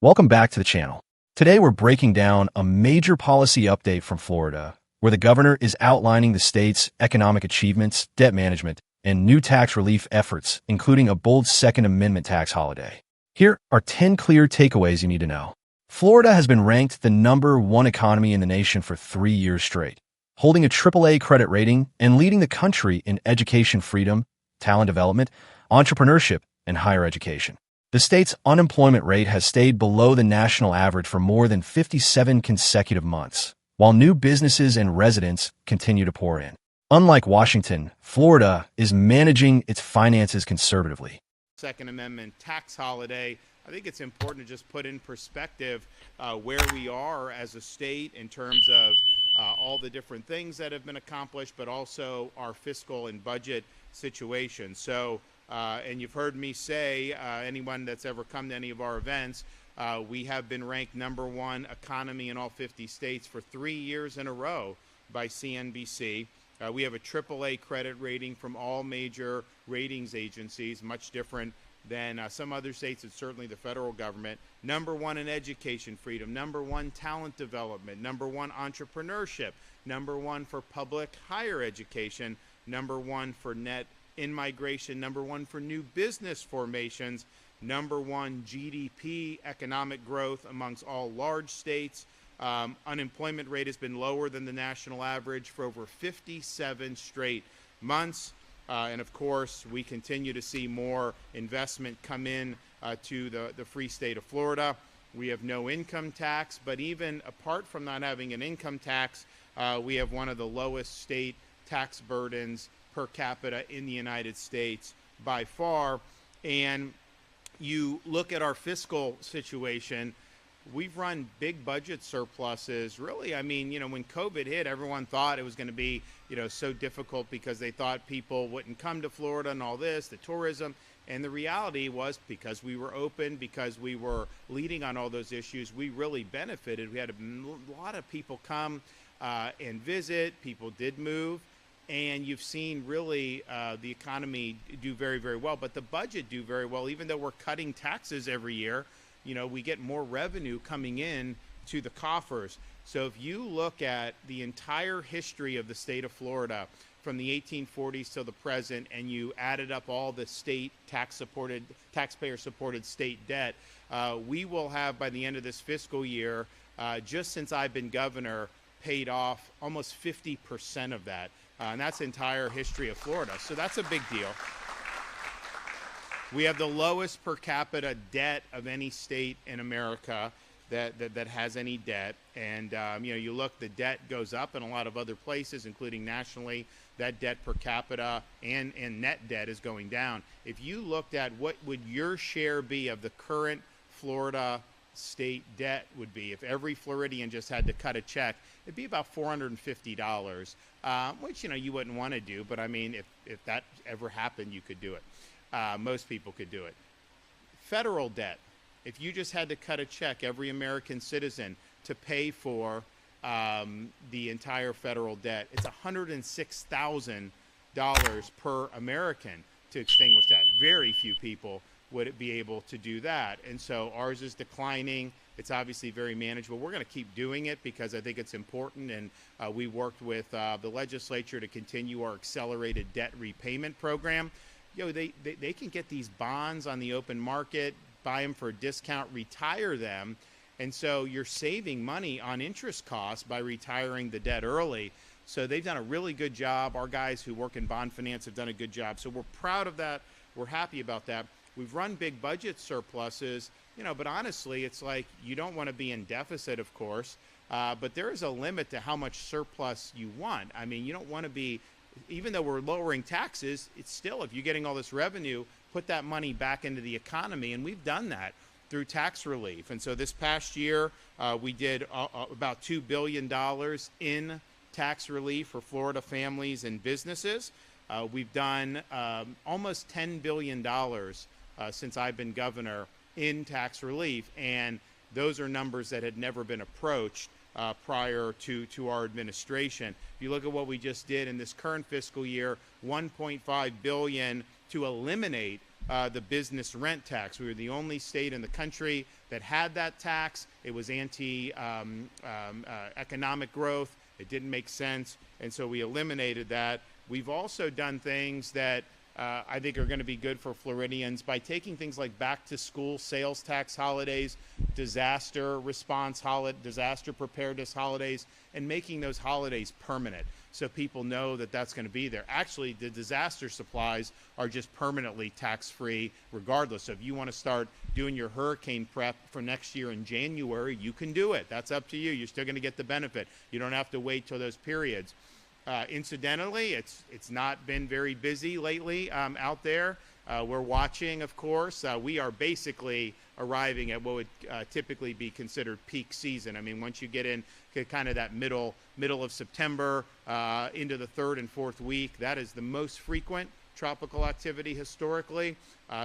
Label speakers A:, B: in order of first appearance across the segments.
A: Welcome back to the channel. Today we're breaking down a major policy update from Florida, where the governor is outlining the state's economic achievements, debt management, and new tax relief efforts, including a bold Second Amendment tax holiday. Here are 10 clear takeaways you need to know. Florida has been ranked the #1 economy in the nation for 3 years straight, holding a AAA credit rating and leading the country in education freedom, talent development, entrepreneurship, and higher education. The state's unemployment rate has stayed below the national average for more than 57 consecutive months, while new businesses and residents continue to pour in. Unlike Washington, Florida is managing its finances conservatively.
B: Second Amendment tax holiday, I think it's important to just put in perspective where we are as a state in terms of all the different things that have been accomplished, but also our fiscal and budget situation. So, and you've heard me say, anyone that's ever come to any of our events, we have been ranked #1 economy in all 50 states for 3 years in a row by CNBC. We have a AAA credit rating from all major ratings agencies, much different than some other states and certainly the federal government. #1 in education freedom, #1 talent development, #1 entrepreneurship, #1 for public higher education, #1 for net in-migration, #1 for new business formations, #1 GDP economic growth amongst all large states. Unemployment rate has been lower than the national average for over 57 straight months. And of course, we continue to see more investment come in to the free state of Florida. We have no income tax, but even apart from not having an income tax, we have one of the lowest state tax burdens per capita in the United States by far. And you look at our fiscal situation, we've run big budget surpluses. Really, I mean, when COVID hit, everyone thought it was going to be, so difficult because they thought people wouldn't come to Florida and all this, the tourism. And the reality was, because we were open, because we were leading on all those issues, we really benefited. We had a lot of people come and visit. People did move. And you've seen really the economy do very, very well, but the budget do very well. Even though we're cutting taxes every year, we get more revenue coming in to the coffers. So if you look at the entire history of the state of Florida from the 1840s till the present, and you added up all the state taxpayer-supported state debt, we will have, by the end of this fiscal year, just since I've been governor, paid off almost 50% of that. And that's the entire history of Florida. So that's a big deal. We have the lowest per capita debt of any state in America that has any debt. And, you look, the debt goes up in a lot of other places, including nationally. That debt per capita and net debt is going down. If you looked at what would your share be of the current Florida state debt would be, if every Floridian just had to cut a check, it'd be about $450, which, you wouldn't want to do. But I mean, if that ever happened, you could do it. Most people could do it. Federal debt, if you just had to cut a check, every American citizen, to pay for the entire federal debt, it's $106,000 per American to extinguish that. Very few people would it be able to do that. And so ours is declining. It's obviously very manageable. We're going to keep doing it because I think it's important. And we worked with the legislature to continue our accelerated debt repayment program. They can get these bonds on the open market, buy them for a discount, retire them. And so you're saving money on interest costs by retiring the debt early. So they've done a really good job. Our guys who work in bond finance have done a good job. So we're proud of that. We're happy about that. We've run big budget surpluses, but honestly, it's like you don't want to be in deficit, of course, but there is a limit to how much surplus you want. I mean, you don't want to be, even though we're lowering taxes, it's still, if you're getting all this revenue, put that money back into the economy, and we've done that through tax relief. And so this past year, we did about $2 billion in tax relief for Florida families and businesses. We've done almost $10 billion since I've been governor in tax relief, and those are numbers that had never been approached prior to our administration. If you look at what we just did in this current fiscal year, $1.5 billion to eliminate the business rent tax. We were the only state in the country that had that tax. It was anti-economic growth. It didn't make sense, and so we eliminated that. We've also done things that I think are going to be good for Floridians by taking things like back-to-school sales tax holidays, disaster response disaster preparedness holidays, and making those holidays permanent so people know that that's going to be there. Actually, the disaster supplies are just permanently tax-free regardless. So if you want to start doing your hurricane prep for next year in January, you can do it. That's up to you. You're still going to get the benefit. You don't have to wait till those periods. Incidentally, it's not been very busy lately out there. We're watching, of course. We are basically arriving at what would typically be considered peak season. I mean, once you get in kind of that middle of September into the third and fourth week, that is the most frequent tropical activity historically.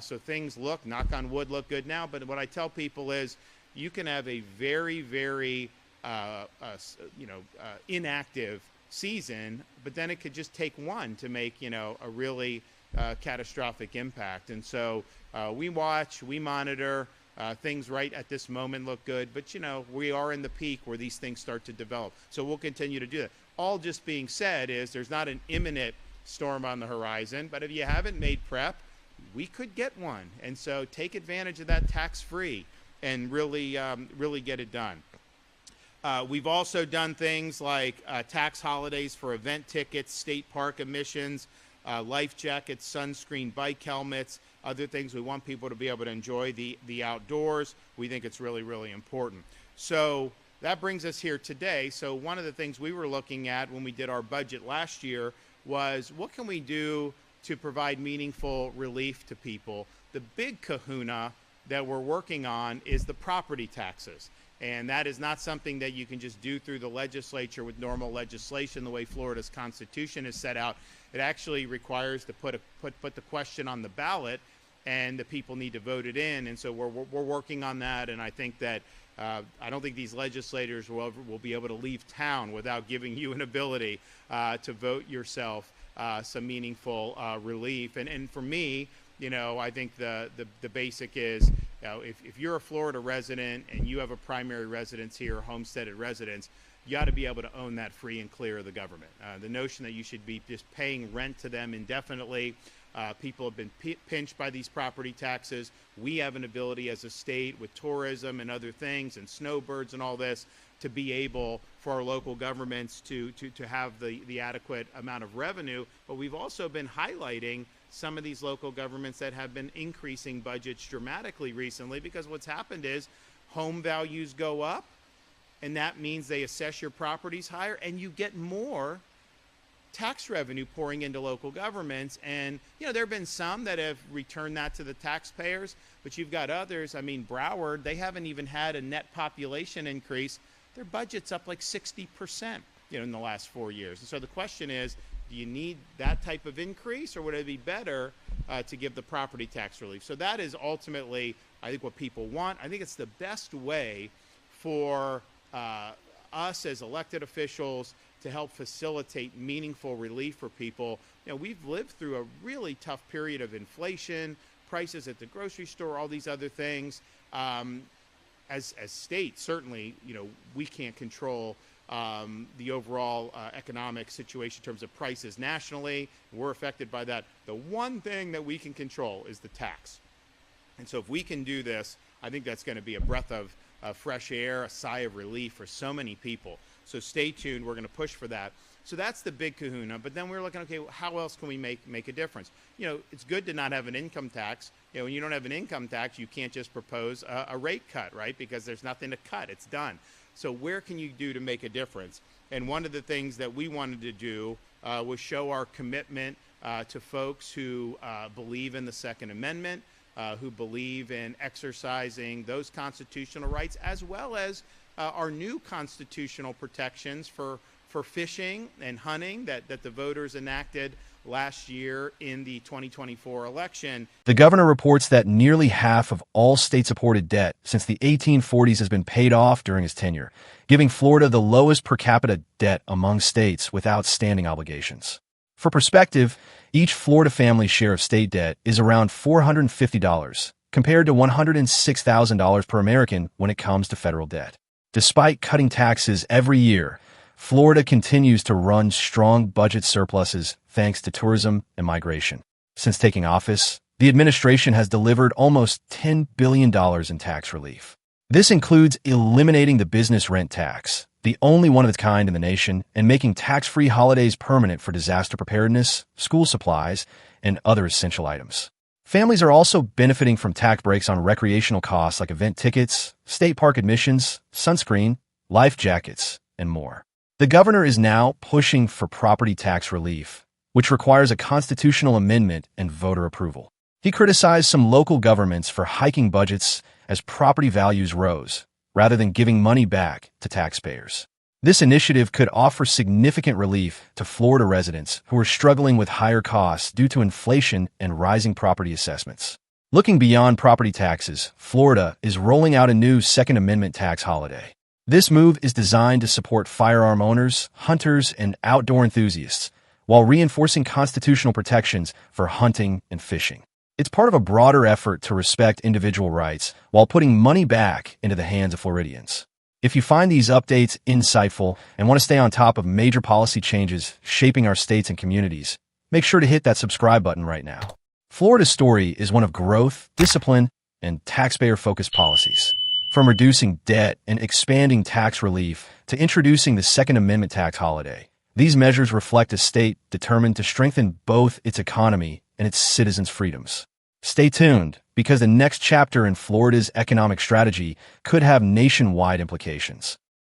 B: So things look, knock on wood, look good now. But what I tell people is you can have a very, very inactive season, but then it could just take one to make a really catastrophic impact. And so we watch, we monitor. Things right at this moment look good, but we are in the peak where these things start to develop. So we'll continue to do that. All just being said is there's not an imminent storm on the horizon, but if you haven't made prep, we could get one. And so take advantage of that tax-free and really get it done. We've also done things like tax holidays for event tickets, state park admissions, life jackets, sunscreen, bike helmets, other things. We want people to be able to enjoy the outdoors. We think it's really, really important. So that brings us here today. So one of the things we were looking at when we did our budget last year was what can we do to provide meaningful relief to people? The big kahuna that we're working on is the property taxes. And that is not something that you can just do through the legislature with normal legislation, the way Florida's Constitution is set out. It actually requires to put the question on the ballot, and the people need to vote it in. And so we're working on that. And I think that I don't think these legislators will be able to leave town without giving you an ability to vote yourself some meaningful relief. And for me, I think the basic is, if you're a Florida resident and you have a primary residence here, or homesteaded residence, you ought to be able to own that free and clear of the government. The notion that you should be just paying rent to them indefinitely. People have been pinched by these property taxes. We have an ability as a state with tourism and other things and snowbirds and all this to be able for our local governments to have the adequate amount of revenue. But we've also been highlighting some of these local governments that have been increasing budgets dramatically recently, because what's happened is home values go up, and that means they assess your properties higher, and you get more tax revenue pouring into local governments. And there have been some that have returned that to the taxpayers, but you've got others. I mean, Broward, they haven't even had a net population increase. Their budget's up like 60% in the last 4 years. And so the question is, do you need that type of increase, or would it be better to give the property tax relief? So that is ultimately, I think, what people want. I think it's the best way for us as elected officials to help facilitate meaningful relief for people. We've lived through a really tough period of inflation, prices at the grocery store, all these other things. As states, certainly, we can't control the overall economic situation in terms of prices nationally. We're affected by that. The one thing that we can control is the tax. And so if we can do this, I think that's going to be a breath of fresh air, a sigh of relief for so many people. So stay tuned. We're going to push for that. So that's the big kahuna. But then we're looking, okay, how else can we make a difference? It's good to not have an income tax. When you don't have an income tax, you can't just propose a rate cut, right? Because there's nothing to cut. It's done. So where can you do to make a difference? And one of the things that we wanted to do was show our commitment to folks who believe in the Second Amendment, who believe in exercising those constitutional rights, as well as our new constitutional protections for fishing and hunting that the voters enacted last year in the 2024 election.
A: The governor reports that nearly half of all state-supported debt since the 1840s has been paid off during his tenure, giving Florida the lowest per capita debt among states with outstanding obligations. For perspective, each Florida family's share of state debt is around $450, compared to $106,000 per American when it comes to federal debt. Despite cutting taxes every year, Florida continues to run strong budget surpluses thanks to tourism and migration. Since taking office, the administration has delivered almost $10 billion in tax relief. This includes eliminating the business rent tax, the only one of its kind in the nation, and making tax-free holidays permanent for disaster preparedness, school supplies, and other essential items. Families are also benefiting from tax breaks on recreational costs like event tickets, state park admissions, sunscreen, life jackets, and more. The governor is now pushing for property tax relief, which requires a constitutional amendment and voter approval. He criticized some local governments for hiking budgets as property values rose, rather than giving money back to taxpayers. This initiative could offer significant relief to Florida residents who are struggling with higher costs due to inflation and rising property assessments. Looking beyond property taxes, Florida is rolling out a new Second Amendment tax holiday. This move is designed to support firearm owners, hunters, and outdoor enthusiasts, while reinforcing constitutional protections for hunting and fishing. It's part of a broader effort to respect individual rights while putting money back into the hands of Floridians. If you find these updates insightful and want to stay on top of major policy changes shaping our states and communities, make sure to hit that subscribe button right now. Florida's story is one of growth, discipline, and taxpayer-focused policies. From reducing debt and expanding tax relief to introducing the Second Amendment tax holiday, these measures reflect a state determined to strengthen both its economy and its citizens' freedoms. Stay tuned, because the next chapter in Florida's economic strategy could have nationwide implications.